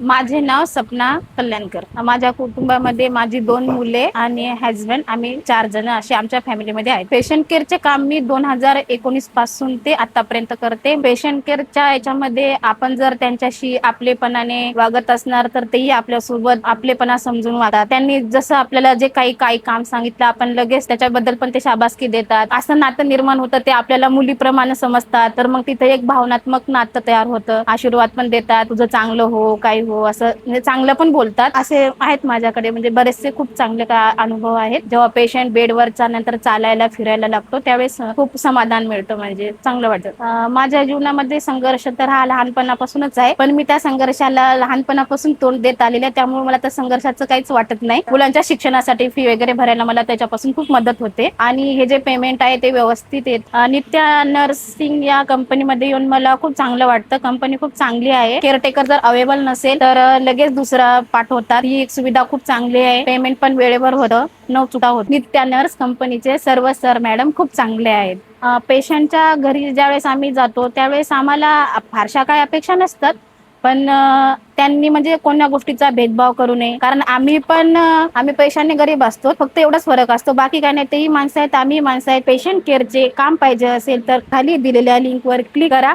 माझे नाव सपना कल्याणकर. माझ्या कुटुंबामध्ये माझी 2 मुले आणि हस्बंड, आम्ही 4 जण असे आमच्या फॅमिलीमध्ये आहेत. पेशंट केअरचे काम मी 2019 पासून ते आतापर्यंत करते. पेशंट केअरच्या याच्यामध्ये आपण जर त्यांच्याशी आपलेपणाने वागत असणार तर तेही आपल्यासोबत आपलेपणा समजून वागतात. त्यांनी जसं आपल्याला जे काही काम सांगितलं आपण लगेच त्याच्याबद्दल पण ते शाबासकी देतात. असं नातं निर्माण होतं, ते आपल्याला मुलीप्रमाणे समजतात. तर मग तिथे एक भावनात्मक नातं तयार होतं. आशीर्वाद पण देतात, तुझं चांगलं हो, काही हो, असं म्हणजे चांगलं पण बोलतात. असे आहेत माझ्याकडे म्हणजे बरेचसे खूप चांगले अनुभव आहेत. जेव्हा पेशंट बेडवरचा नंतर चालायला फिरायला लागतो त्यावेळेस खूप समाधान मिळतं, म्हणजे चांगलं वाटतं. माझ्या जीवनामध्ये संघर्ष तर हा लहानपणापासूनच आहे, पण मी त्या संघर्षाला लहानपणापासून तोंड देत आलेले आहे. त्यामुळे मला त्या संघर्षाचं काहीच वाटत नाही. मुलांच्या शिक्षणासाठी फी वगैरे भरायला मला त्याच्यापासून खूप मदत होते आणि हे जे पेमेंट आहे ते व्यवस्थित येत. नित्या नर्सिंग या कंपनीमध्ये येऊन मला खूप चांगलं वाटतं. कंपनी खूप चांगली आहे. केअरटेकर जर अवेलेबल नसेल तर लगेच दुसरा पाठवतात. ही एक सुविधा खूप चांगली आहे. पेमेंट पण वेळेवर होतं, न चुका होत. नित्या नर्स कंपनीचे सर्व सर मॅडम खूप चांगले आहेत. पेशंटच्या घरी ज्यावेळेस आम्ही जातो त्यावेळेस आम्हाला फारशा काही अपेक्षा नसतात, पण त्यांनी म्हणजे कोणत्या गोष्टीचा भेदभाव करू नये. कारण आम्ही पैशाने गरीब असतो, फक्त एवढाच फरक असतो, बाकी काय नाही. तेही माणसं आहेत, आम्ही माणसं आहेत. पेशंट केअरचे काम पाहिजे असेल तर खाली दिलेल्या लिंकवर क्लिक करा